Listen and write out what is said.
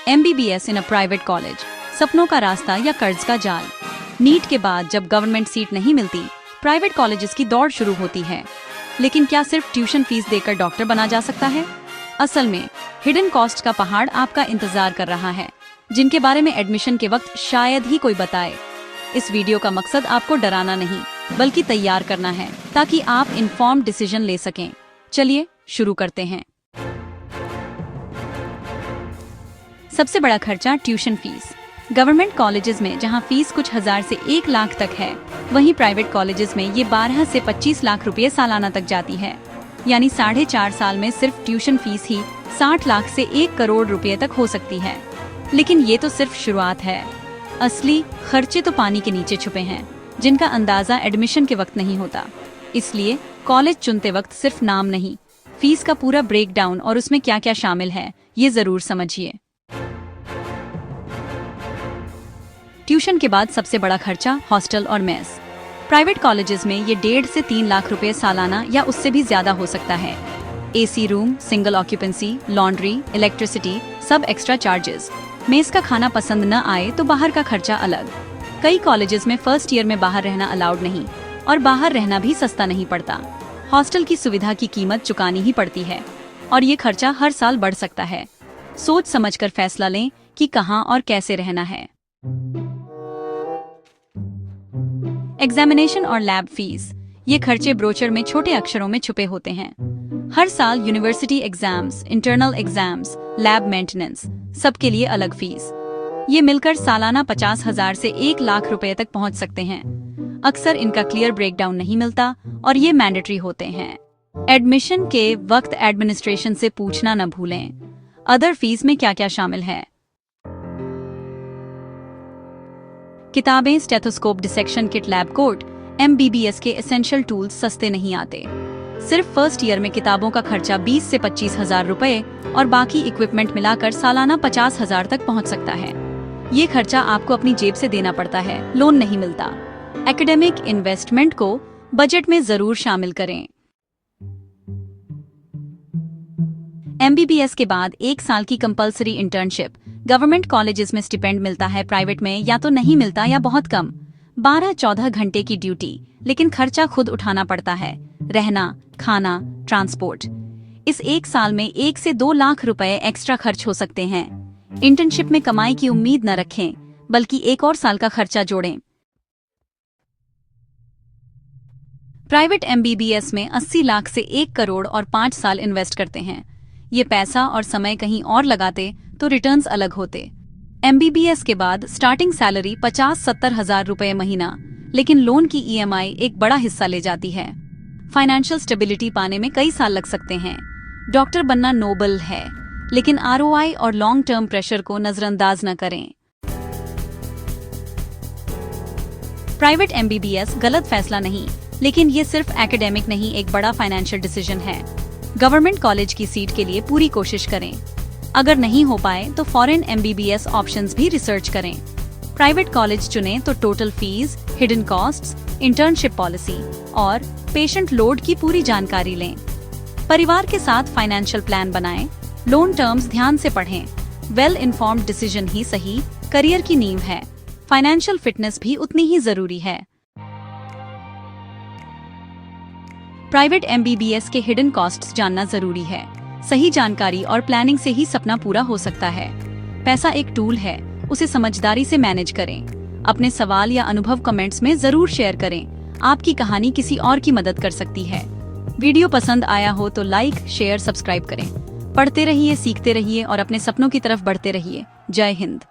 MBBS in a private college, सपनों का रास्ता या कर्ज का जाल। नीट के बाद जब गवर्नमेंट सीट नहीं मिलती, प्राइवेट कॉलेजेस की दौड़ शुरू होती है। लेकिन क्या सिर्फ ट्यूशन फीस देकर डॉक्टर बना जा सकता है? असल में हिडन कॉस्ट का पहाड़ आपका इंतजार कर रहा है, जिनके बारे में एडमिशन के वक्त शायद ही कोई बताए। इस वीडियो का मकसद आपको डराना नहीं, बल्कि तैयार करना है, ताकि आप इन्फॉर्म्ड डिसीजन ले सकें। चलिए शुरू करते हैं। सबसे बड़ा खर्चा ट्यूशन फीस। गवर्नमेंट कॉलेजेस में जहां फीस कुछ हजार से 1 लाख तक है, वहीं प्राइवेट कॉलेजेस में ये 12 से 25 लाख रुपए सालाना तक जाती है। यानी 4.5 साल में सिर्फ ट्यूशन फीस ही 60 लाख से 1 करोड़ रुपए तक हो सकती है। लेकिन ये तो सिर्फ शुरुआत है। असली खर्चे तो पानी के नीचे छुपे हैं, जिनका अंदाजा एडमिशन के वक्त नहीं होता। इसलिए कॉलेज चुनते वक्त सिर्फ नाम नहीं, फीस का पूरा ब्रेकडाउन और उसमें क्या क्या शामिल है, ये जरूर समझिए। ट्यूशन के बाद सबसे बड़ा खर्चा हॉस्टल और मेस। प्राइवेट कॉलेजेस में ये 1.5 से 3 लाख रुपए सालाना या उससे भी ज्यादा हो सकता है। AC room, single occupancy, laundry, electricity, सब एक्स्ट्रा चार्जेस। मेस का खाना पसंद न आए तो बाहर का खर्चा अलग। कई कॉलेजेस में फर्स्ट ईयर में बाहर रहना अलाउड नहीं, और बाहर रहना भी सस्ता नहीं पड़ता। हॉस्टल की सुविधा की कीमत चुकानी ही पड़ती है, और ये खर्चा हर साल बढ़ सकता है। सोच समझकर फैसला लें कि कहाँ और कैसे रहना है। एग्जामिनेशन और लैब फीस। ये खर्चे ब्रोचर में छोटे अक्षरों में छुपे होते हैं। हर साल university exams, internal exams, lab maintenance, सबके लिए अलग फीस। ये मिलकर सालाना 50,000 से 1 लाख रुपए तक पहुंच सकते हैं। अक्सर इनका क्लियर ब्रेकडाउन नहीं मिलता, और ये मैंडेटरी होते हैं। एडमिशन के वक्त एडमिनिस्ट्रेशन से पूछना न भूलें। अदर फीस में क्या क्या शामिल है? किताबें, stethoscope, dissection kit, lab coat. MBBS के एसेंशियल टूल्स सस्ते नहीं आते। सिर्फ फर्स्ट ईयर में किताबों का खर्चा 20 से 25,000 रुपए और बाकी इक्विपमेंट मिलाकर सालाना 50,000 तक पहुंच सकता है। ये खर्चा आपको अपनी जेब से देना पड़ता है, लोन नहीं मिलता। एकेडमिक इन्वेस्टमेंट को बजट में जरूर शामिल करें। MBBS के बाद 1 साल की कंपलसरी इंटर्नशिप। गवर्नमेंट कॉलेजेस में स्टिपेंड मिलता है, प्राइवेट में या तो नहीं मिलता या बहुत कम। 12-14 घंटे की ड्यूटी, लेकिन खर्चा खुद उठाना पड़ता है। रहना, खाना, ट्रांसपोर्ट। इस 1 साल में 1 से 2 लाख रुपए एक्स्ट्रा खर्च हो सकते हैं। इंटर्नशिप में कमाई की उम्मीद न रखें, बल्कि 1 और साल का खर्चा जोड़ें। प्राइवेट MBBS में 80 लाख से 1 करोड़ और 5 साल इन्वेस्ट करते हैं। ये पैसा और समय कहीं और लगाते तो रिटर्न्स अलग होते। MBBS के बाद स्टार्टिंग सैलरी 50-70 हजार रुपए महीना, लेकिन लोन की EMI एक बड़ा हिस्सा ले जाती है। फाइनेंशियल स्टेबिलिटी पाने में कई साल लग सकते हैं। डॉक्टर बनना नोबल है, लेकिन ROI और लॉन्ग टर्म प्रेशर को नजरअंदाज न करें। प्राइवेट MBBS गलत फैसला नहीं, लेकिन ये सिर्फ एकेडमिक नहीं, एक बड़ा फाइनेंशियल डिसीजन है। गवर्नमेंट कॉलेज की सीट के लिए पूरी कोशिश करें। अगर नहीं हो पाए तो फॉरेन MBBS ऑप्शंस भी रिसर्च करें। प्राइवेट कॉलेज चुनें तो total fees, hidden costs, internship policy और पेशेंट लोड की पूरी जानकारी लें। परिवार के साथ फाइनेंशियल प्लान बनाएं, लोन टर्म्स ध्यान से पढ़ें। वेल इन्फॉर्म्ड डिसीजन ही सही करियर की नींव है। फाइनेंशियल फिटनेस भी उतनी ही जरूरी है। प्राइवेट MBBS के हिडन कॉस्ट्स जानना जरूरी है। सही जानकारी और प्लानिंग से ही सपना पूरा हो सकता है। पैसा एक टूल है, उसे समझदारी से मैनेज करें। अपने सवाल या अनुभव कमेंट्स में जरूर शेयर करें। आपकी कहानी किसी और की मदद कर सकती है। वीडियो पसंद आया हो तो लाइक, शेयर, सब्सक्राइब करें। पढ़ते रहिए, सीखते रहिए और अपने सपनों की तरफ बढ़ते रहिए। जय हिंद।